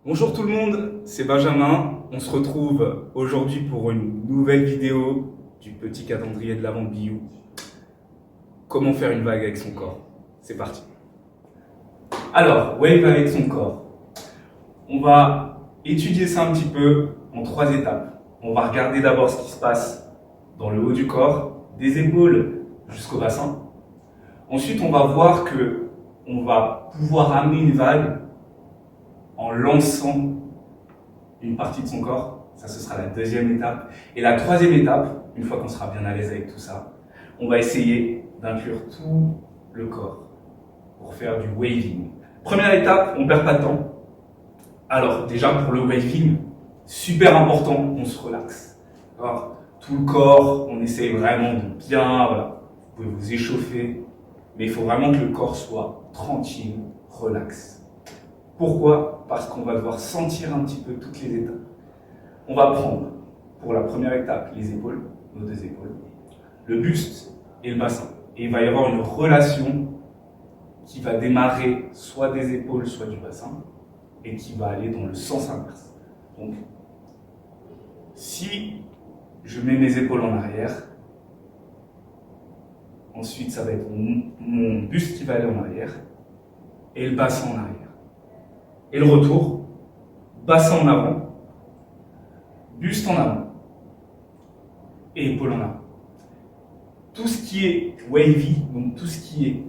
Bonjour tout le monde, c'est Benjamin. On se retrouve aujourd'hui pour une nouvelle vidéo du petit calendrier de l'Avent de Biou. Comment faire une vague avec son corps? C'est parti. Alors, wave avec son corps. On va étudier ça un petit peu en 3 étapes. On va regarder d'abord ce qui se passe dans le haut du corps, des épaules jusqu'au bassin. Ensuite, on va voir que on va pouvoir amener une vague en lançant une partie de son corps. Ça, ce sera la deuxième étape. Et la troisième étape, une fois qu'on sera bien à l'aise avec tout ça, on va essayer d'inclure tout le corps pour faire du waving. Première étape, on ne perd pas de temps. Alors, déjà pour le waving, super important, on se relaxe. Alors, tout le corps, on essaye vraiment de bien, voilà, vous pouvez vous échauffer, mais il faut vraiment que le corps soit tranquille, relax. Pourquoi? Parce qu'on va devoir sentir un petit peu toutes les étapes. On va prendre, pour la première étape, les épaules, nos 2 épaules, le buste et le bassin. Et il va y avoir une relation qui va démarrer soit des épaules, soit du bassin, et qui va aller dans le sens inverse. Donc, si je mets mes épaules en arrière, ensuite ça va être mon buste qui va aller en arrière, et le bassin en arrière. Et le retour, bassin en avant, buste en avant, et épaules en avant. Tout ce qui est wavy, donc tout ce qui est,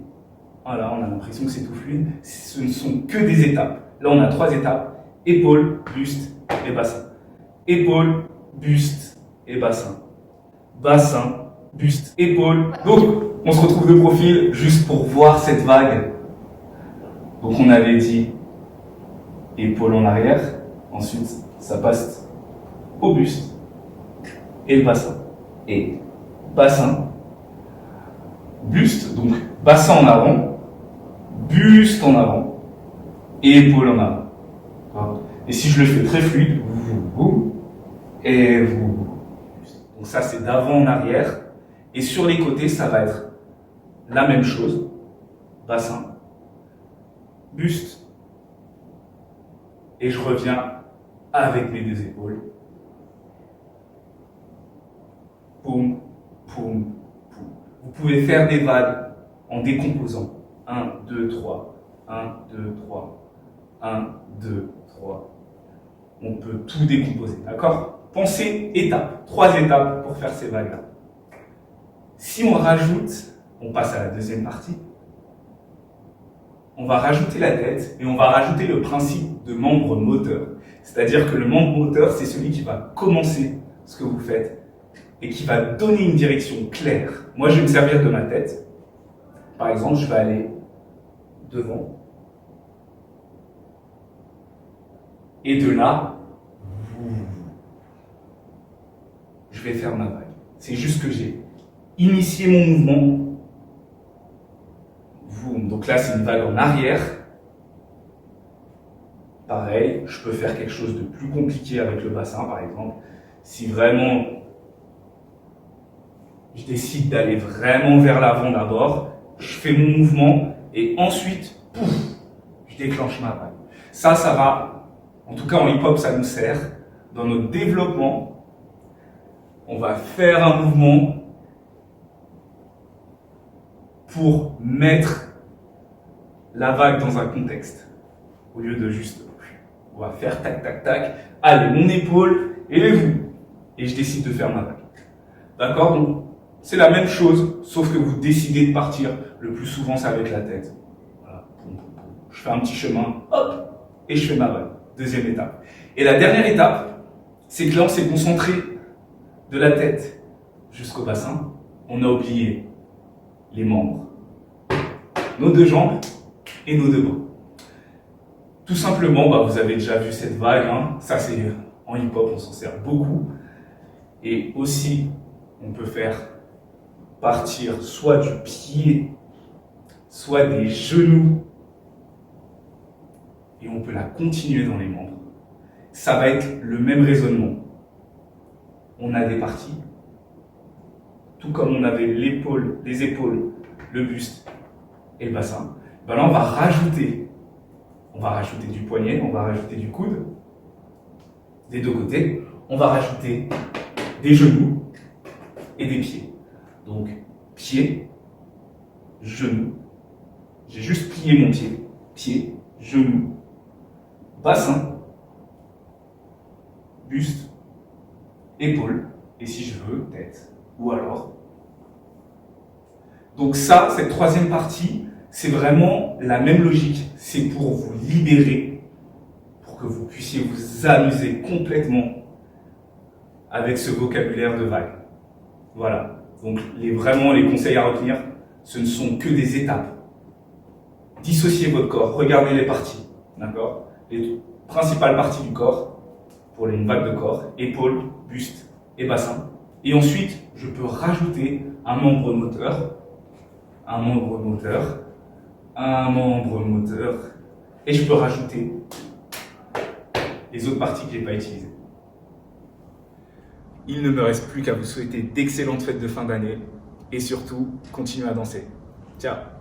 voilà, on a l'impression que c'est tout fluide, ce ne sont que des étapes. Là, on a 3 étapes, épaules, buste et bassin. Épaules, buste et bassin. Bassin, buste, épaule. Donc, on se retrouve de profil juste pour voir cette vague. Donc, on avait dit épaules en arrière. Ensuite, ça passe au buste et le bassin. Et bassin, buste, donc bassin en avant, buste en avant et épaules en avant. Et si je le fais très fluide, vous, et vous. Donc ça, c'est d'avant en arrière. Et sur les côtés, ça va être la même chose. Bassin, buste. Et je reviens avec mes 2 épaules. Poum, poum, poum. Vous pouvez faire des vagues en décomposant. 1, 2, 3. 1, 2, 3. 1, 2, 3. On peut tout décomposer, d'accord? Pensez étapes, 3 étapes pour faire ces vagues-là. Si on rajoute, on passe à la deuxième partie, on va rajouter la tête et on va rajouter le principe de membre moteur. C'est-à-dire que le membre moteur, c'est celui qui va commencer ce que vous faites et qui va donner une direction claire. Moi, je vais me servir de ma tête. Par exemple, je vais aller devant. Et de là, je vais faire ma vague. C'est juste que j'ai initié mon mouvement. Donc là, c'est une vague en arrière. Pareil, je peux faire quelque chose de plus compliqué avec le bassin, par exemple. Si vraiment je décide d'aller vraiment vers l'avant d'abord, je fais mon mouvement et ensuite, pouf, je déclenche ma vague. Ça va, en tout cas en hip-hop, ça nous sert. Dans notre développement, on va faire un mouvement pour mettre la vague dans un contexte, au lieu de juste, on va faire tac tac tac, allez, mon épaule, et vous, et je décide de faire ma vague. D'accord? Donc, c'est la même chose, sauf que vous décidez de partir, le plus souvent c'est avec la tête. Voilà. Je fais un petit chemin, hop, et je fais ma vague. Deuxième étape. Et la dernière étape, c'est que là on s'est concentré de la tête jusqu'au bassin, on a oublié les membres, nos 2 jambes, et nos 2 bras. Tout simplement, vous avez déjà vu cette vague, hein. Ça c'est en hip-hop, on s'en sert beaucoup. Et aussi, on peut faire partir soit du pied, soit des genoux, et on peut la continuer dans les membres. Ça va être le même raisonnement. On a des parties, tout comme on avait l'épaule, les épaules, le buste et le bassin. Ben là, on va rajouter du poignet, on va rajouter du coude, des deux côtés. On va rajouter des genoux et des pieds. Donc, pied, genou. J'ai juste plié mon pied, genou, bassin, buste, épaule, et si je veux, tête, ou alors. Donc ça, cette troisième partie, c'est vraiment la même logique. C'est pour vous libérer, pour que vous puissiez vous amuser complètement avec ce vocabulaire de vague. Voilà. Donc vraiment, les conseils à retenir, ce ne sont que des étapes. Dissociez votre corps, regardez les parties, d'accord? Les principales parties du corps, pour une vague de corps, épaules, buste et bassin. Et ensuite, je peux rajouter un membre moteur, et je peux rajouter les autres parties que je n'ai pas utilisées. Il ne me reste plus qu'à vous souhaiter d'excellentes fêtes de fin d'année et surtout, continuez à danser. Ciao!